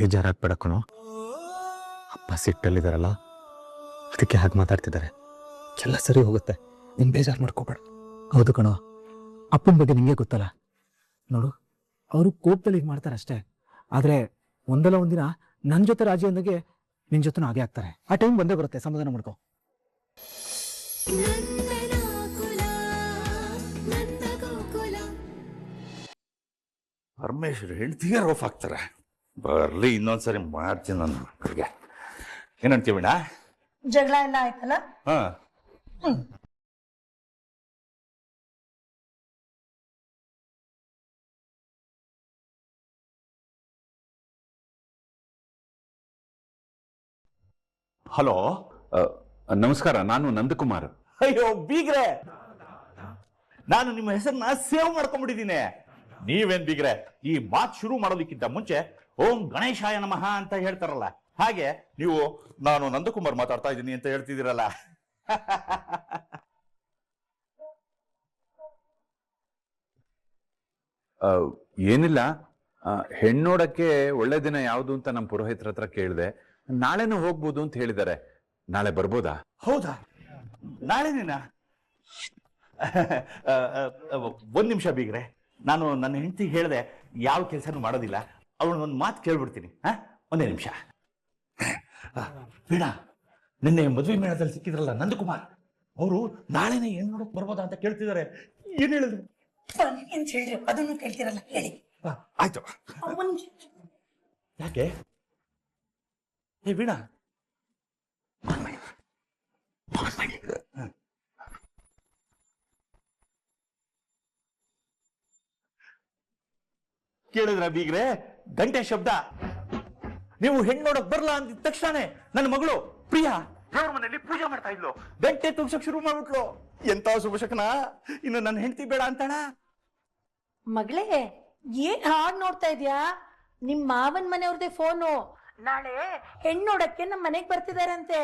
ಬೇಜಾರಾಗ್ಬೇಡ ಕಣೋ. ಅಪ್ಪ ಸಿಟ್ಟಲ್ಲಿದ್ದಾರಲ್ಲ, ಅದಕ್ಕೆ ಹಾಗೆ ಮಾತಾಡ್ತಿದ್ದಾರೆ. ಎಲ್ಲ ಸರಿ ಹೋಗುತ್ತೆ, ನೀನು ಬೇಜಾರು ಮಾಡ್ಕೋಬೇಡ. ಹೌದು ಕಣೋ, ಅಪ್ಪನ ಬಗ್ಗೆ ನಿಂಗೆ ಗೊತ್ತಲ್ಲ. ನೋಡು, ಅವರು ಕೋಪದಲ್ಲಿ ಹೀಗೆ ಮಾಡ್ತಾರೆ ಅಷ್ಟೇ. ಆದರೆ ಒಂದಲ್ಲ ಒಂದಿನ ನನ್ನ ಜೊತೆ ರಾಜಿ ಅಂದಾಗೆ ನಿನ್ನ ಜೊತೆ ಹಾಗೆ ಆಗ್ತಾರೆ. ಆ ಟೈಮ್ ಬಂದೇ ಬರುತ್ತೆ, ಸಮಾಧಾನ ಮಾಡ್ಕೋ. ಪರಮೇಶ್ವರ್ ಹೆಂಡ್ತಿಗೆ ರೋಫ್ ಹಾಕ್ತಾರೆ. ಬರ್ಲಿ, ಇನ್ನೊಂದ್ಸರಿ ಮಾಡ್ತೀನಿ ನನ್ನ ಮಕ್ಕಳಿಗೆ. ಏನಂತೀವಿಣ? ಜಗಳ ಎಲ್ಲ ಆಯ್ತಲ್ಲ? ಹಾ. ಹಲೋ, ನಮಸ್ಕಾರ. ನಾನು ನಂದಕುಮಾರ್. ಅಯ್ಯೋ ಬೀಗ್ರೆ, ನಾನು ನಿಮ್ಮ ಹೆಸರನ್ನ ಸೇವ್ ಮಾಡ್ಕೊಂಡ್ಬಿಟ್ಟಿದ್ದೀನಿ. ನೀವೇನ್ ಬೀಗ್ರೆ, ಈ ಮಾತು ಶುರು ಮಾಡೋದಕ್ಕಿಂತ ಮುಂಚೆ ಓಂ ಗಣೇಶಾಯ ನಮಃ ಅಂತ ಹೇಳ್ತಾರಲ್ಲ, ಹಾಗೆ ನೀವು ನಾನು ನಂದಕುಮಾರ್ ಮಾತಾಡ್ತಾ ಇದ್ದೀನಿ ಅಂತ ಹೇಳ್ತಿದ್ದೀರಲ್ಲ. ಏನಿಲ್ಲ, ಹೆಣ್ಣೋಡಕ್ಕೆ ಒಳ್ಳೆ ದಿನ ಯಾವುದು ಅಂತ ನಮ್ಮ ಪುರೋಹಿತರ ಹತ್ರ ಕೇಳಿದೆ. ನಾಳೆನೂ ಹೋಗ್ಬೋದು ಅಂತ ಹೇಳಿದ್ದಾರೆ. ನಾಳೆ ಬರ್ಬೋದಾ? ಹೌದಾ, ನಾಳೆನೇನಾ? ಒಂದ್ ನಿಮಿಷ ಬೀಗ್ರೆ, ನಾನು ನನ್ನ ಹೆಂಡತಿ ಹೇಳಿದೆ ಯಾವ ಕೆಲಸನೂ ಮಾಡೋದಿಲ್ಲ. ಅವಳನ್ನೊಂದು ಮಾತು ಕೇಳ್ಬಿಡ್ತೀನಿ. ಒಂದೇ ನಿಮಿಷ. ಬೇಡ, ನಿನ್ನೆ ಮದುವೆ ಮೇಳದಲ್ಲಿ ಸಿಕ್ಕಿದ್ರಲ್ಲ ನಂದಕುಮಾರ್, ಅವರು ನಾಳೆನೇ ಏನ್ ನೋಡಕ್ ಬರ್ಬೋದಾ ಅಂತ ಕೇಳ್ತಿದ್ದಾರೆ. ಏನ್ ಹೇಳಿದ್ರು? ಏನ್ ಹೇಳ್ರಿ, ಅದನ್ನು ಕೇಳ್ತಿರಲ್ಲ, ಹೇಳಿ. ಆಯ್ತು. ಯಾಕೆ? ಏ ವೀಣಾ, ಕೇಳಿದ್ರ ಬೀಗ್ರೆ? ಗಂಟೆ ಶಬ್ದ. ನೀವು ಹೆಣ್ಣು ನೋಡಕ್ ಬರ್ಲಾ ಅಂದಿದ ತಕ್ಷಣನೇ ನನ್ನ ಮಗಳು ಪ್ರಿಯಾ ದೇವ್ರ ಮನೆಯಲ್ಲಿ ಪೂಜೆ ಮಾಡ್ತಾ ಇದ್ಲು. ಗಂಟೆ ತುಗ್ಸಕ್ ಶುರು ಮಾಡ್ಬಿಟ್ಲು. ಎಂತ ಶುಭಶಕನ! ಇನ್ನು ನನ್ನ ಹೆಂಡತಿ ಬೇಡ ಅಂತಾಳ. ಮಗಳೇ, ಏನ್ ಹಾಡ್ ನೋಡ್ತಾ ಇದ್ಯಾ? ನಿಮ್ ಮಾವನ್ ಮನೆಯವ್ರದೇ ಫೋನು. ನಾಳೆ ಹೆಣ್ಣು ನೋಡಕ್ಕೆ ನಮ್ಮ ಮನೆಗ್ ಬರ್ತಿದಾರಂತೆ.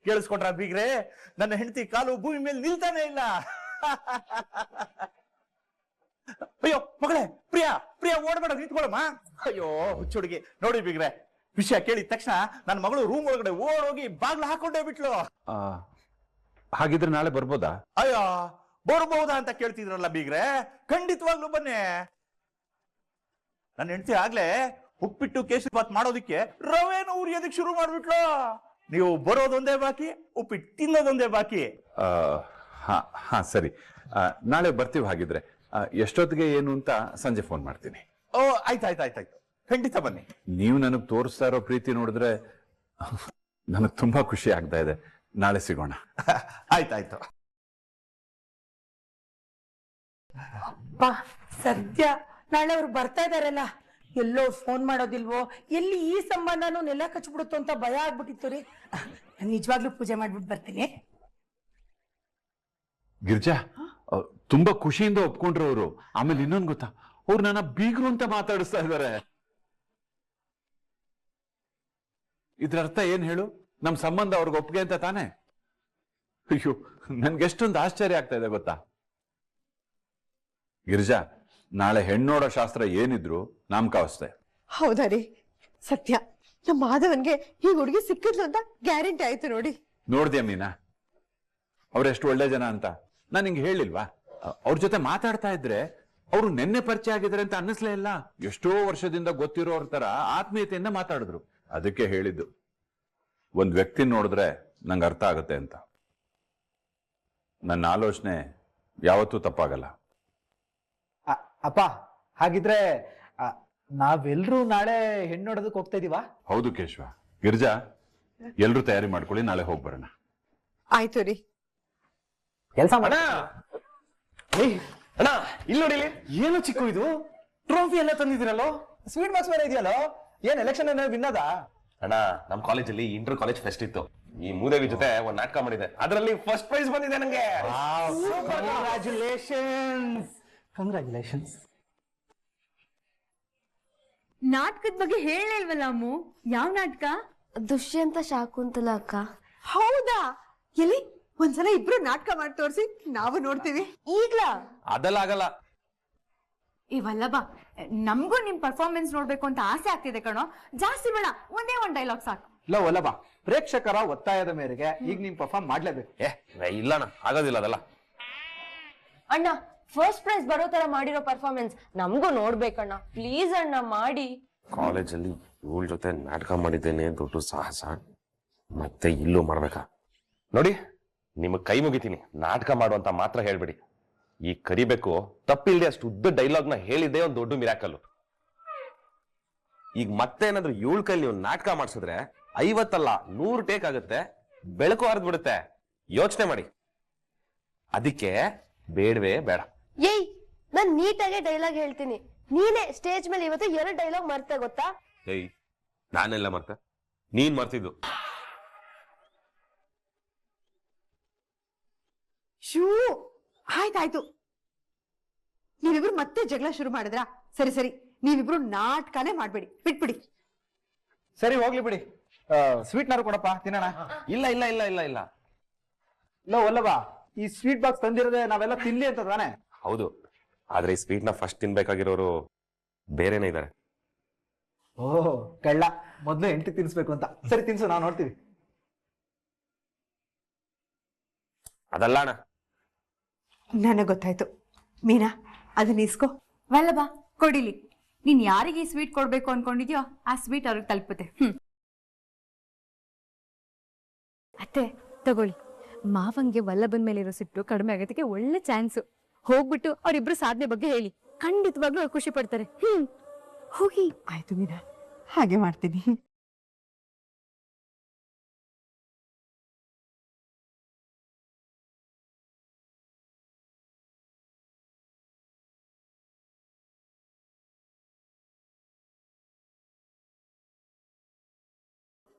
ಕೇಳಿಸ್ಕೊಂಡ್ರ ಬೀಗ್ರೆ? ನನ್ನ ಹೆಂಡತಿ ಕಾಲು ಭೂಮಿ ಮೇಲೆ ನಿಲ್ತಾನೆ ಇಲ್ಲ. ಅಯ್ಯೋ ಮಗಳೇ, ಪ್ರಿಯಾ ಪ್ರಿಯಾ, ಓಡಬೇಡ, ನಿಂತ್ಕೊಳ್ಳಮ್ಮ. ಅಯ್ಯೋ ಹುಚ್ಚುಡುಗಿ. ನೋಡಿ ಬೀಗ್ರೆ, ವಿಷಯ ಕೇಳಿದ ತಕ್ಷಣ ನನ್ನ ಮಗಳು ರೂಮ್ ಒಳಗಡೆ ಓಡೋಗಿ ಬಾಗ್ಲ ಹಾಕೊಂಡೇ ಬಿಟ್ಲು. ಹಾಗಿದ್ರೆ ನಾಳೆ ಬರ್ಬೋದಾ? ಅಯ್ಯೋ, ಬರ್ಬಹುದಾ ಅಂತ ಕೇಳ್ತಿದ್ರಲ್ಲ ಬೀಗ್ರೆ, ಖಂಡಿತವಾಗ್ಲೂ ಬನ್ನಿ. ನನ್ನ ಹೆಂಡತಿ ಆಗ್ಲೇ ಉಪ್ಪಿಟ್ಟು ಕೇಸರಿ ಬಾತ್ ಮಾಡೋದಿಕ್ಕೆ ರವೆನ ಉರಿಯೋದಕ್ಕೆ ಶುರು ಮಾಡ್ಬಿಟ್ಲು. ನೀವು ಬರೋದೊಂದೇ ಬಾಕಿ, ಉಪ್ಪಿಟ್ಟು ತಿನ್ನೋದೊಂದೇ ಬಾಕಿ. ಹಾ ಸರಿ, ನಾಳೆ ಬರ್ತೀವಿ. ಹಾಗಿದ್ರೆ ಎಷ್ಟೊತ್ತಿಗೆ ಏನು ಅಂತ ಸಂಜೆ ಫೋನ್ ಮಾಡ್ತೀನಿ. ಓ ಆಯ್ತಾಯ್ತಾಯ್ತಾಯ್ತು, ಖಂಡಿತ ಬನ್ನಿ. ನೀವು ನನಗೆ ತೋರಿಸ್ತಾ ಇರೋ ಪ್ರೀತಿ ನೋಡಿದ್ರೆ ನನಗೆ ತುಂಬಾ ಖುಷಿ ಆಗ್ತಾ ಇದೆ. ನಾಳೆ ಸಿಗೋಣ. ಆಯ್ತಾಯ್ತು. ಅಪ್ಪ ಸದ್ಯ ನಾಳೆ ಅವ್ರು ಬರ್ತಾ ಇದಾರಲ್ಲ, ಎಲ್ಲೋ ಫೋನ್ ಮಾಡೋದಿಲ್ವೋ, ಎಲ್ಲಿ ಈ ಸಂಬಂಧನೂ ನೆಲ ಕಚ್ಬಿಡುತ್ತೋ ಅಂತ ಭಯ ಆಗ್ಬಿಟ್ಟಿತ್ತು ರೀ. ನಿಜವಾಗ್ಲೂ ಪೂಜೆ ಮಾಡ್ಬಿಟ್ಟು ಬರ್ತೀನಿ. ಗಿರ್ಜಾ, ತುಂಬಾ ಖುಷಿಯಿಂದ ಒಪ್ಕೊಂಡ್ರು ಅವರು. ಆಮೇಲೆ ಇನ್ನೊಂದು ಗೊತ್ತಾ, ಅವ್ರು ನನ್ನ ಬೀಗರು ಅಂತ ಮಾತಾಡಿಸ್ತಾ ಇದ್ದಾರೆ. ಇದ್ರ ಅರ್ಥ ಏನ್ ಹೇಳು? ನಮ್ ಸಂಬಂಧ ಅವ್ರಿಗೆ ಒಪ್ಪಿಗೆ ಅಂತ ತಾನೆ? ಅಯ್ಯೋ, ನನ್ಗೆಷ್ಟೊಂದು ಆಶ್ಚರ್ಯ ಆಗ್ತಾ ಇದೆ ಗೊತ್ತಾ. ಗಿರಿಜಾ, ನಾಳೆ ಹೆಣ್ಣೋಡೋ ಶಾಸ್ತ್ರ ಏನಿದ್ರು ನಾಮಕಾವಸ್ಥೆ. ಹೌದಾ ರೀ? ಸತ್ಯ, ನಮ್ಮ ಮಾಧವನ್ಗೆ ಈ ಹುಡುಗಿ ಸಿಕ್ಕಿದ್ಲು ಅಂತ ಗ್ಯಾರಂಟಿ ಆಯ್ತು ನೋಡಿ. ನೋಡ್ದ್ಯಾ ಮೀನಾ, ಅವ್ರೆಷ್ಟು ಒಳ್ಳೆ ಜನ ಅಂತ? ನಾನು ಹಿಂಗೆ ಹೇಳಿಲ್ವಾ? ಅವ್ರ ಜೊತೆ ಮಾತಾಡ್ತಾ ಇದ್ರೆ ಅವರು ನೆನ್ನೆ ಪರಿಚಯ ಆಗಿದ್ದಾರೆ ಅಂತ ಅನ್ನಿಸ್ಲೇ ಇಲ್ಲ. ಎಷ್ಟೋ ವರ್ಷದಿಂದ ಗೊತ್ತಿರೋರ್ ತರ ಆತ್ಮೀಯತೆಯಿಂದ ಮಾತಾಡಿದ್ರು. ಅದಕ್ಕೆ ಹೇಳಿದ್ದು, ಒಂದ್ ವ್ಯಕ್ತಿ ನೋಡಿದ್ರೆ ನಂಗೆ ಅರ್ಥ ಆಗುತ್ತೆ ಅಂತ. ನನ್ನ ಆಲೋಚನೆ ಯಾವತ್ತೂ ತಪ್ಪಾಗಲ್ಲ. ಅಪ್ಪ, ಹಾಗಿದ್ರೆ ನಾವೆಲ್ಲರೂ ನಾಳೆ ಹೆಣ್ಣು ನೋಡೋದಕ್ಕೆ ಹೋಗ್ತಾ ಇದೀವಾ? ಹೌದು ಕೇಶವ. ಗಿರ್ಜಾ, ಎಲ್ರೂ ತಯಾರಿ ಮಾಡ್ಕೊಳ್ಳಿ, ನಾಳೆ ಹೋಗಿ ಬರೋಣ. ಆಯ್ತು ರೀ. ಕೆಲಸ ಅಣ್ಣ, ಅಣ್ಣ ಇಲ್ಲಿ ನೋಡಿ. ಏನು ಚಿಕ್ಕು ಇದು? ಟ್ರೋಫಿ ಎಲ್ಲ ತಂದಿದ್ದೀರಲ್ಲೋ, ಸ್ವೀಟ್ ಬಾಕ್ಸ್ ಬೇರೆ ಇದೆಯಲ್ಲೋ. ಏನ್ ಎಲೆಕ್ಷನ್ ವಿನ್ನದ? ಅಣ್ಣ, ನಮ್ ಕಾಲೇಜಲ್ಲಿ ಇಂಟರ್ ಕಾಲೇಜ್ ಫೆಸ್ಟ್ ಇತ್ತು. ಈ ಮೂದೇವಿ ಜೊತೆ ಒಂದ್ ನಾಟಕ ಮಾಡಿದೆ, ಅದರಲ್ಲಿ ಫಸ್ಟ್ ಪ್ರೈಸ್ ಬಂದಿದೆ ನಂಗೆ. ಕಂಗ್ರಾಚುಲೇಷನ್ಸ್. ನಾಟಕದ ಬಗ್ಗೆ ಹೇಳಿಲ್ವಲ್ಲ ಅಮ್ಮು? ಯಾವ ನಾಟಕ? ದುಷ್ಯಂತ ಶಾಕುಂತಲ ಅಕ್ಕ. ಹೌದಾ? ಎಲ್ಲಿ ಒಂದ್ಸಲ ಇಬ್ರು ನಾಟಕ ಮಾಡಿ ತೋರಿಸಿ, ನಾವು ನೋಡ್ತೀವಿ. ಈಗ್ಲಾ? ಅದೆಲ್ಲ ಆಗಲ್ಲ. ಇವಲ್ಲಬ ನಮಗೂ ನಿಮ್ ಪರ್ಫಾರ್ಮೆನ್ಸ್ ನೋಡ್ಬೇಕು ಅಂತ ಆಸೆ ಆಗ್ತಿದೆ ಕಣೋ. ಜಾಸ್ತಿ ಬೇಡ, ಒಂದೇ ಒಂದ್ ಡೈಲಾಗ್ ಸಾಕು. ಇಲ್ಲ ಒಲ್ಲಬ, ಪ್ರೇಕ್ಷಕರ ಒತ್ತಾಯದ ಮೇರೆಗೆ ಈಗ ನೀನ್ ಪರ್ಫಾರ್ಮ್ ಮಾಡ್ಲೇಬೇಕು. ಇಲ್ಲಣ್ಣ, ಆಗೋದಿಲ್ಲ ಅದೆಲ್ಲ. ಅಣ್ಣ, ಫಸ್ಟ್ ಪ್ರೈಸ್ ಬರೋ ತರ ಮಾಡಿರೋ ಪರ್ಫಾರ್ಮೆನ್ಸ್ ನಮಗೂ ನೋಡ್ಬೇಕಣ್ಣ, ಪ್ಲೀಸ್ ಅಣ್ಣ ಮಾಡಿ. ಕಾಲೇಜಲ್ಲಿ ಇವಳ ಜೊತೆ ನಾಟಕ ಮಾಡಿದ್ದೇನೆ ದೊಡ್ಡ ಸಾಹಸ, ಮತ್ತೆ ಇಲ್ಲೂ ಮಾಡ್ಬೇಕಾ? ನೋಡಿ, ನಿಮಗ್ ಕೈ ಮುಗಿತೀನಿ, ನಾಟಕ ಮಾಡುವಂತ ಮಾತ್ರ ಹೇಳ್ಬೇಡಿ. ಈ ಕರಿಬೇಕು ತಪ್ಪಿಲ್ದೆ ಅಷ್ಟು ಉದ್ದ ಡೈಲಾಗ್ನ ಹೇಳಿದ್ದೆ ಒಂದು ದೊಡ್ಡ ಮಿರಾಕಲ್ಲು. ಈಗ ಮತ್ತೆ ಏನಾದ್ರು ಇವಳ ಕೈಲಿ ನೀವು ನಾಟಕ ಮಾಡಿಸಿದ್ರೆ 50 ಅಲ್ಲ 100 ಟೇಕ್ ಆಗುತ್ತೆ, ಬೆಳಕು ಹರಿದ್ ಬಿಡುತ್ತೆ. ಯೋಚನೆ ಮಾಡಿ. ಅದಕ್ಕೆ ಬೇಡವೇ ಬೇಡ. ಏಯ್, ನಾನ್ ನೀಟಾಗಿ ಡೈಲಾಗ್ ಹೇಳ್ತೀನಿ. ನೀನೇ ಸ್ಟೇಜ್ ಮೇಲೆ ಇವತ್ತು 2 ಡೈಲಾಗ್ ಮರ್ತೆ ಗೊತ್ತಾ? ಏಯ್, ನಾನೆಲ್ಲ ಮರ್ತೆ? ನೀನ್ ಮರ್ತಿದ್ದು. ಶೂ, ಆಯ್ತಾಯ್ತು. ನೀವಿಬ್ರು ಮತ್ತೆ ಜಗಳ ಶುರು ಮಾಡಿದ್ರಾ? ಸರಿ ಸರಿ, ನೀವಿಬ್ರು ನಾಟಕನೇ ಮಾಡ್ಬೇಡಿ, ಬಿಟ್ಬಿಡಿ. ಸರಿ ಹೋಗ್ಲಿ ಬಿಡಿ. ಸ್ವೀಟ್ನಾರು ಕೊಡಪ್ಪ, ತಿನ್ನೋಣ. ಇಲ್ಲ ಇಲ್ಲ ಇಲ್ಲ ಇಲ್ಲ ಇಲ್ಲ ಇಲ್ಲ ಒಲ್ಲಬ, ಈ ಸ್ವೀಟ್ ಬಾಕ್ಸ್ ತಂದಿರೋದೆ ನಾವೆಲ್ಲ ತಿನ್ಲಿ ಅಂತ ತಾನೆ? ಹೌದು, ಆದ್ರೆ ಈ ಸ್ವೀಟ್ ನ ಫಸ್ಟ್ ತಿನ್ಬೇಕಾಗಿರೋರು ಬೇರೆನೇ ಇದ್ದಾರೆ. ಓಹ್ ಕಳ್ಳ, ಮೊದ್ಲು ಹೆಂಡತಿ ತಿನ್ಸ್ಬೇಕು ಅಂತ. ಸರಿ ತಿನ್ಸು, ನಾವು ನೋಡ್ತೀವಿ. ಅದಲ್ಲ ಅಣ್ಣ. ನನಗ್ ಗೊತ್ತಾಯ್ತು. ಮೀನಾ, ಅದನ್ನ ಇಸ್ಕೋ. ವಲ್ಲಭ, ಕೊಡಿಲಿ. ನೀನ್ ಯಾರಿಗೆ ಸ್ವೀಟ್ ಕೊಡ್ಬೇಕು ಅನ್ಕೊಂಡಿದ್ಯೋ ಆ ಸ್ವೀಟ್ ಅವ್ರಿಗೆ ತಲುಪುತ್ತೆ. ಅತ್ತೆ ತಗೊಳ್ಳಿ. ಮಾವಂಗೆ ವಲ್ಲಭನ್ ಮೇಲಿರೋ ಸಿಟ್ಟು ಕಡಿಮೆ ಆಗೋದಕ್ಕೆ ಒಳ್ಳೆ ಚಾನ್ಸು. ಹೋಗ್ಬಿಟ್ಟು ಅವರಿಬ್ರು ಸಾಧನೆ ಬಗ್ಗೆ ಹೇಳಿ, ಖಂಡಿತವಾಗ್ಲೂ ಅವ್ರು ಖುಷಿ ಪಡ್ತಾರೆ. ಹೋಗಿ. ಆಯ್ತು ಮೀನಾ, ಹಾಗೆ ಮಾಡ್ತೀನಿ.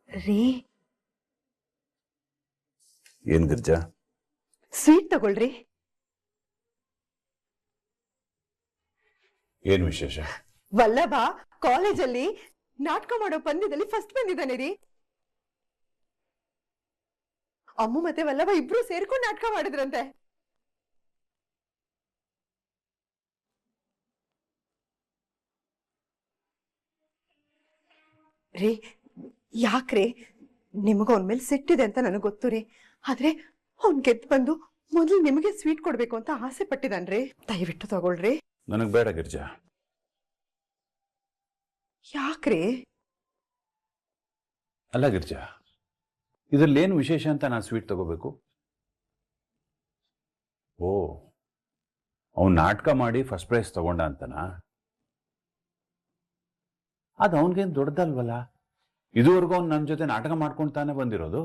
ರೀ, ಏನ್ ಗಿರ್ಜಾ? ಸ್ವೀಟ್ ತಗೊಳ್ರಿ. ಏನ್ ವಿಶೇಷ? ವಲ್ಲಭ ಕಾಲೇಜಲ್ಲಿ ನಾಟಕ ಮಾಡೋ ಪಂದ್ಯದಲ್ಲಿ ಫಸ್ಟ್ ಬಂದಿದ್ದಾನೆ ರೀ. ಅಮ್ಮು ಮತ್ತೆ ವಲ್ಲಭ ಇಬ್ರು ಸೇರ್ಕೊಂಡು ನಾಟಕ ಮಾಡಿದ್ರಂತೆ. ರೀ, ಯಾಕ್ರಿ? ನಿಮಗ ಅವನ ಮೇಲೆ ಸಿಟ್ಟಿದೆ ಅಂತ ನನಗೆ ಗೊತ್ತು ರೀ. ಆದ್ರೆ ಅವ್ನ್ ಗೆದ್ದು ಬಂದು ಮೊದಲು ನಿಮಗೆ ಸ್ವೀಟ್ ಕೊಡ್ಬೇಕು ಅಂತ ಆಸೆ ಪಟ್ಟಿದಾನ್ರಿ. ದಯವಿಟ್ಟು ತಗೊಳ್ರಿ. ನನಗ್ ಬೇಡ ಗಿರ್ಜಾ. ಯಾಕ್ರಿ? ಅಲ್ಲ ಗಿರ್ಜಾ, ಇದ್ರಲ್ಲಿ ಏನು ವಿಶೇಷ ಅಂತ ನಾನು ಸ್ವೀಟ್ ತಗೋಬೇಕು? ಓ, ಅವನ್ ನಾಟಕ ಮಾಡಿ ಫಸ್ಟ್ ಪ್ರೈಸ್ ತಗೊಂಡ ಅಂತನಾ? ಅದು ಅವನ್ಗೇನು ದೊಡ್ಡದಲ್ವಲ್ಲ. ಇದುವರೆಗೂ ಅವ್ನು ನನ್ನ ಜೊತೆ ನಾಟಕ ಮಾಡ್ಕೊಂಡು ತಾನೇ ಬಂದಿರೋದು.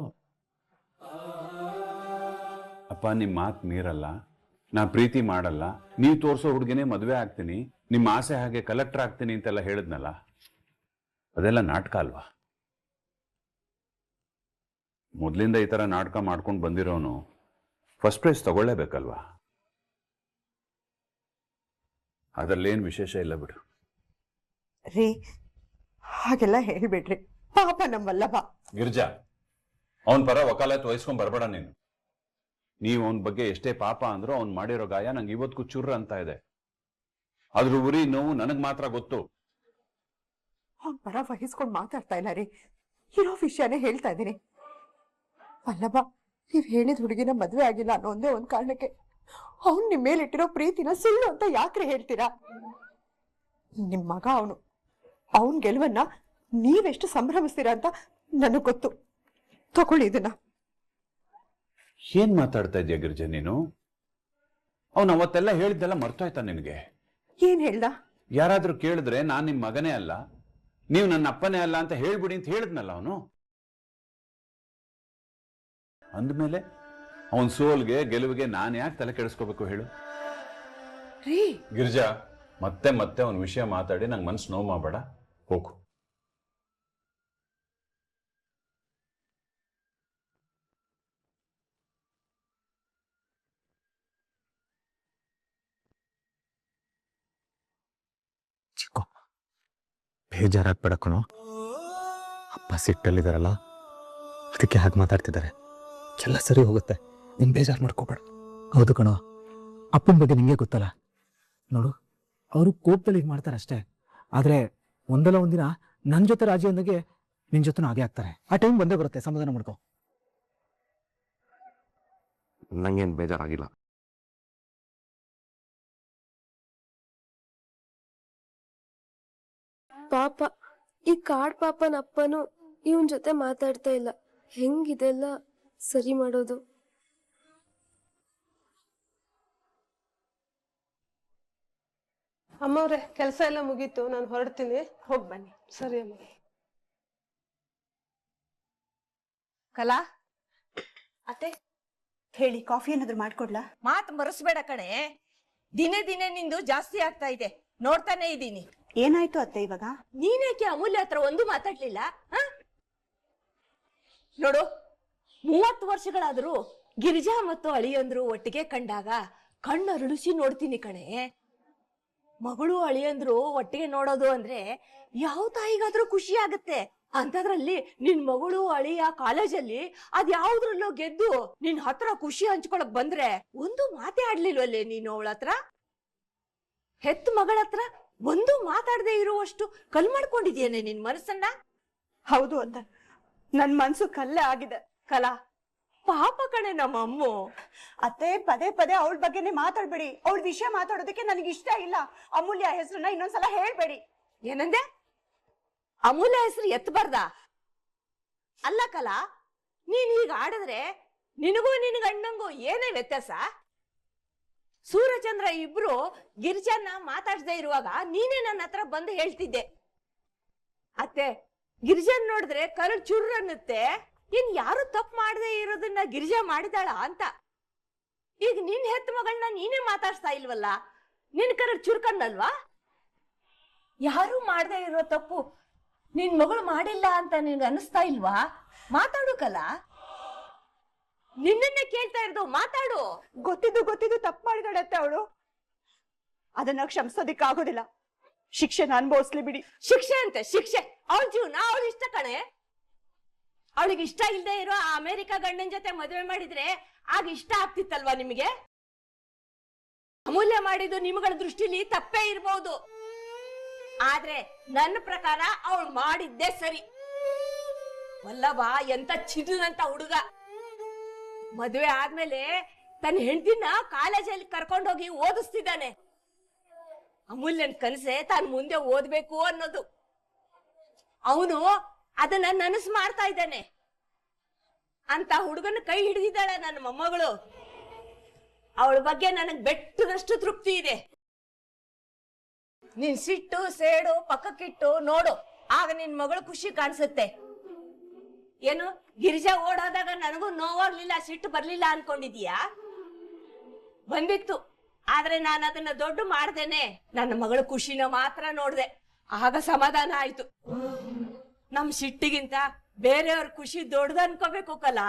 ಅಪ್ಪ, ನಿಮ್ಮ ಮಾತು ಮೀರಲ್ಲ, ನಾ ಪ್ರೀತಿ ಮಾಡಲ್ಲ, ನೀವು ತೋರಿಸೋ ಹುಡುಗಿನೇ ಮದುವೆ ಆಗ್ತೀನಿ, ನಿಮ್ಮ ಆಸೆ ಹಾಗೆ ಕಲೆಕ್ಟರ್ ಆಗ್ತೀನಿ ಅಂತೆಲ್ಲ ಹೇಳಿದ್ನಲ್ಲ, ಅದೆಲ್ಲ ನಾಟಕ ಅಲ್ವಾ? ಮೊದಲಿಂದ ಈ ಥರ ನಾಟಕ ಮಾಡ್ಕೊಂಡು ಬಂದಿರೋನು ಫಸ್ಟ್ ಪ್ರೈಸ್ ತಗೊಳ್ಳೇಬೇಕಲ್ವಾ? ಅದರಲ್ಲೇನು ವಿಶೇಷ ಇಲ್ಲ ಬಿಡು. ರೀ, ಹಾಗೆಲ್ಲ ಹೇಳ್ಬೇಡ್ರಿ. ಪಾಪ ನಮ್ಮಲ್ಲಭ. ಗಿರ್ಜಾ, ಅವನ ಪರ ವಕಾಲತ್ ವಹಿಸ್ಕೊಂಡ್ ಬರಬೇಡ ನೀನು. ನೀವು ಅವನ ಬಗ್ಗೆ ಎಷ್ಟೇ ಪಾಪ ಅಂದ್ರೂ ಅವ್ನು ಮಾಡಿರೋ ಗಾಯ ನಂಗೆ ಇವತ್ತಿಗೂ ಚುರ್ರ ಅಂತ ಇದೆ. ಅದ್ರ ಉರಿ ನೋವು ನನಗ್ ಮಾತ್ರ ಗೊತ್ತು. ಅವ್ನ್ ಪರ ವಹಿಸ್ಕೊಂಡ್ ಮಾತಾಡ್ತಾ ಇಲ್ಲ ರೀ, ಇರೋ ವಿಷಯನೇ ಹೇಳ್ತಾ ಇದ್ದೀನಿ. ವಲ್ಲಭ, ನೀವ್ ಹೇಳಿದ ಹುಡುಗಿನ ಮದ್ವೆ ಆಗಿಲ್ಲ ಅನ್ನೋ ಒಂದೇ ಒಂದ್ ಕಾರಣಕ್ಕೆ ಅವ್ನ್ ನಿಮ್ ಮೇಲಿಟ್ಟಿರೋ ಪ್ರೀತಿನ ಸುಳ್ಳು ಅಂತ ಯಾಕ್ರೆ ಹೇಳ್ತೀರಾ? ನಿಮ್ ಮಗ ಅವನು. ಅವನ್ ಗೆಲುವನ್ನ ನೀವೆಷ್ಟು ಸಂಭ್ರಮಿಸ್ತೀರಾ ಅಂತ ನನಗ್ ಗೊತ್ತು. ತಗೊಳ್ಳಿ ಇದನ್ನ. ಏನ್ ಮಾತಾಡ್ತಾ ಇದೀಯ ಗಿರ್ಜಾ ನೀನು? ಅವ್ನು ಅವತ್ತೆಲ್ಲ ಹೇಳಿದ್ದೆಲ್ಲ ಮರ್ತೋಯ್ತಾ ನಿನಗೆ? ಏನ್ ಹೇಳ್ದ? ಯಾರಾದ್ರೂ ಕೇಳಿದ್ರೆ ನಾನ್ ನಿಮ್ ಮಗನೇ ಅಲ್ಲ, ನೀವು ನನ್ನ ಅಪ್ಪನೇ ಅಲ್ಲ ಅಂತ ಹೇಳ್ಬಿಡಿ ಅಂತ ಹೇಳಿದ್ನಲ್ಲ ಅವನು. ಅಂದ್ಮೇಲೆ ಅವನ್ ಸೋಲ್ಗೆ ಗೆಲುವಿಗೆ ನಾನು ಯಾಕೆ ತಲೆ ಕೆಡಿಸ್ಕೋಬೇಕು ಹೇಳು? ರೀ ಗಿರ್ಜಾ, ಮತ್ತೆ ಮತ್ತೆ ಅವನ ವಿಷಯ ಮಾತಾಡಿ ನಂಗೆ ಮನ್ಸು ನೋವು ಮಾಡಬೇಡ. ಹೋಗು. ಚಿಕ್ಕು, ಬೇಜಾರಾಗ್ಬೇಡ ಕಣೋ. ಅಪ್ಪ ಸಿಟ್ಟಲ್ಲಿದ್ದಾರಲ್ಲ, ಅದಕ್ಕೆ ಹಾಗೆ ಮಾತಾಡ್ತಿದ್ದಾರೆ. ಎಲ್ಲ ಸರಿ ಹೋಗುತ್ತೆ, ನೀನು ಬೇಜಾರು ಮಾಡ್ಕೋಬೇಡ. ಹೌದು ಕಣೋ, ಅಪ್ಪನ ಬಗ್ಗೆ ನಿಂಗೆ ಗೊತ್ತಲ್ಲ. ನೋಡು, ಅವರು ಕೋಪದಲ್ಲಿ ಹೀಗೆ ಮಾಡ್ತಾರೆ ಅಷ್ಟೇ. ಆದ್ರೆ ಒಂದಲ್ಲ ಒಂದಿನ ನನ್ನ ಜೊತೆ ರಾಜಿ ಅಂದಾಗೆ ನಿನ್ ಜೊತೆ ಹಾಗೆ ಆಗ್ತಾರೆ. ಆ ಟೈಮ್ ಬಂದೇ ಬರುತ್ತೆ, ಸಮಾಧಾನ ಮಾಡ್ಕೊ. ನಂಗೇನ್ ಬೇಜಾರಾಗಿಲ್ಲ. ಪಾಪ ಈ ಕಾಡ್ ಪಾಪನ ಅಪ್ಪನು ಇವನ್ ಜೊತೆ ಮಾತಾಡ್ತಾ ಇಲ್ಲ. ಹೆಂಗಿದೆಲ್ಲ ಸರಿ ಮಾಡೋದು? ಅಮ್ಮವ್ರೆ, ಕೆಲಸ ಎಲ್ಲ ಮುಗೀತು, ನಾನು ಹೊರಡ್ತೀನಿ. ಹೋಗಿ ಬನ್ನಿ. ಸರಿ ಅಮ್ಮ. ಕಲಾ, ಅತ್ತೆ ಹೇಳಿ, ಕಾಫಿ ಏನಾದ್ರು ಮಾಡ್ಕೊಡ್ಲಾ? ಮಾತು ಮರೆಸ್ಬೇಡ ಕಣೆ. ದಿನೇ ದಿನೇ ನಿಂದು ಜಾಸ್ತಿ ಆಗ್ತಾ ಇದೆ, ನೋಡ್ತಾನೆ ಇದ್ದೀನಿ. ಏನಾಯ್ತು ಅತ್ತೆ ಇವಾಗ? ನೀನೇಕೆ ಅಮೂಲ್ಯ ಹತ್ರ ಒಂದು ಮಾತಾಡ್ಲಿಲ್ಲ? ನೋಡು, 30 ವರ್ಷಗಳಾದ್ರೂ ಗಿರಿಜಾ ಮತ್ತು ಅಳಿಯಂದ್ರು ಒಟ್ಟಿಗೆ ಕಂಡಾಗ ಕಣ್ಣರುಳಿಸಿ ನೋಡ್ತೀನಿ ಕಣೆ. ಮಗಳು ಅಳಿಯಂದ್ರು ಒಟ್ಟಿಗೆ ನೋಡೋದು ಅಂದ್ರೆ ಯಾವ ತಾಯಿಗಾದ್ರೂ ಖುಷಿ ಆಗುತ್ತೆ. ಅಂತದ್ರಲ್ಲಿ ನಿನ್ ಮಗಳು ಅಳಿಯ ಕಾಲೇಜಲ್ಲಿ ಅದ್ಯಾವ್ದ್ರಲ್ಲೋ ಗೆದ್ದು ನಿನ್ ಹತ್ರ ಖುಷಿ ಹಂಚ್ಕೊಳಕ್ ಬಂದ್ರೆ ಒಂದು ಮಾತೇ ಆಡ್ಲಿಲ್ವಲ್ಲೇ ನೀನು ಅವಳ ಹತ್ರ? ಹೆತ್ತ ಮಗಳ ಹತ್ರ ಒಂದು ಮಾತಾಡದೆ ಇರುವಷ್ಟು ಕಲ್ ಮಾಡ್ಕೊಂಡಿದ್ಯೇನೆ ನಿನ್ ಮನಸ್ಸನ್ನ? ಹೌದು ಅಂತ ನನ್ ಮನ್ಸು ಕಲ್ಲೇ ಆಗಿದೆ. ಕಲಾ, ಪಾಪ ಕಣೆ ನಮ್ಮ ಅಮ್ಮು. ಅತ್ತೆ ಪದೇ ಪದೇ ಅವಳ ಬಗ್ಗೆನೆ ಮಾತಾಡ್ಬೇಡಿ. ಅವಳ ವಿಷಯ ಮಾತಾಡೋದಕ್ಕೆ ನನಗೆ ಇಷ್ಟ ಇಲ್ಲ. ಅಮೂಲ್ಯ ಹೆಸರನ್ನ ಇನ್ನೊಂದ್ಸಲ ಹೇಳ್ಬೇಡಿ. ಏನಂದೆ? ಅಮೂಲ್ಯ ಹೆಸರು ಎತ್ತಬಾರ್ದ? ಅಲ್ಲ ಕಲಾ, ನೀನ್ ಹೀಗ ಆಡಿದ್ರೆ ನಿನಗೂ ನಿನ್ ಗಂಡಂಗೂ ಏನೇ ವ್ಯತ್ಯಾಸ? ಸೂರ್ಯಚಂದ್ರ ಇಬ್ರು ಗಿರಿಜಾನ ಮಾತಾಡ್ಸದೆ ಇರುವಾಗ ನೀನೇ ನನ್ನ ಹತ್ರ ಬಂದು ಹೇಳ್ತಿದ್ದೆ, ಅತ್ತೆ ಗಿರಿಜಾನ್ ನೋಡಿದ್ರೆ ಕರಳು ಚುರ್ರ ಅನ್ನುತ್ತೆ, ಇನ್ ಯಾರು ತಪ್ಪು ಮಾಡದೆ ಇರೋದನ್ನ ಗಿರಿಜಾ ಮಾಡಿದಾಳ ಅಂತ. ಈಗ ನಿನ್ ಹೆತ್ತ ಮಗಳನ್ನ ನೀನೇ ಮಾತಾಡ್ಸ್ತಾ ಇಲ್ವಲ್ಲ, ನಿನ್ ಕರಳು ಚುರ್ಕನ್ನಲ್ವಾ? ಯಾರು ಮಾಡದೆ ಇರೋ ತಪ್ಪು ನಿನ್ ಮಗಳು ಮಾಡಿಲ್ಲ ಅಂತ ನಿನ್ಗೆ ಅನಿಸ್ತಾ ಇಲ್ವಾ? ಮಾತಾಡು ನಿನ್ನನ್ನೇ ಕೇಳ್ತಾ ಇರೋದು, ಮಾತಾಡು. ಗೊತ್ತಿದ್ದು ತಪ್ಪು ಮಾಡಿದಾಳತ್ತೆ ಅವಳು. ಅದನ್ನ ಕ್ಷಮಿಸೋದಿಕ್ ಆಗೋದಿಲ್ಲ. ಶಿಕ್ಷೆನ ಅನುಭವಿಸ್ಲಿ ಬಿಡಿ. ಶಿಕ್ಷೆ ಅಂತೆ ಶಿಕ್ಷೆ? ಅವಳ ಜೀವನ ಅವಳ ಇಷ್ಟ ಕಣೆ. ಅವಳಿಗೆ ಇಷ್ಟ ಇಲ್ದೆ ಇರೋ ಆ ಅಮೆರಿಕ ಗಂಡನ ಜೊತೆ ಮದುವೆ ಮಾಡಿದ್ರೆ ಆಗ ಇಷ್ಟ ಆಗ್ತಿತ್ತಲ್ವಾ ನಿಮಗೆ? ಅಮೂಲ್ಯ ಮಾಡಿದ್ದು ನಿಮಗಳ ದೃಷ್ಟಿಲಿ ತಪ್ಪೇ ಇರ್ಬಹುದು, ಆದ್ರೆ ನನ್ನ ಪ್ರಕಾರ ಅವಳು ಮಾಡಿದ್ದೇ ಸರಿ. ವಲ್ಲಭ ಎಂತ ಚಿನ್ನದಂತ ಹುಡುಗ, ಮದುವೆ ಆದ್ಮೇಲೆ ತನ್ನ ಹೆಂಡತಿನ ಕಾಲೇಜಲ್ಲಿ ಕರ್ಕೊಂಡೋಗಿ ಓದಿಸ್ತಿದ್ದಾನೆ. ಅಮೂಲ್ಯನ್ ಕನಸೆ ತಾನು ಮುಂದೆ ಓದ್ಬೇಕು ಅನ್ನೋದು. ಅವನು ಅದನ್ನ ನನಸು ಮಾಡ್ತಾ ಇದ್ದಾನೆ. ಅಂತ ಹುಡುಗನ ಕೈ ಹಿಡಿದಿದ್ದಾಳೆ ನನ್ನ ಮೊಮ್ಮಗಳು. ಅವಳ ಬಗ್ಗೆ ನನಗ್ ಬೆಟ್ಟದಷ್ಟು ತೃಪ್ತಿ ಇದೆ. ನೀನ್ ಸಿಟ್ಟು ಸೇಡು ಪಕ್ಕಕ್ಕಿಟ್ಟು ನೋಡು, ಆಗ ನಿನ್ ಮಗಳು ಖುಷಿ ಕಾಣಿಸುತ್ತೆ. ಏನು ಗಿರಿಜಾ ಓಡೋದಾಗ ನನಗೂ ನೋವಾಗ್ಲಿಲ್ಲ, ಸಿಟ್ಟು ಬರ್ಲಿಲ್ಲ ಅನ್ಕೊಂಡಿದೀಯಾ? ಬಂದಿತ್ತು, ಆದ್ರೆ ನಾನು ಅದನ್ನ ದೊಡ್ಡ ಮಾಡ್ದೇನೆ ನನ್ನ ಮಗಳ ಖುಷಿನ ಮಾತ್ರ ನೋಡ್ದೆ, ಆಗ ಸಮಾಧಾನ ಆಯ್ತು. ನಮ್ ಸಿಟ್ಟಿಗಿಂತ ಬೇರೆಯವ್ರ ಖುಷಿ ದೊಡ್ಡದು ಅನ್ಕೋಬೇಕು ಕಲಾ.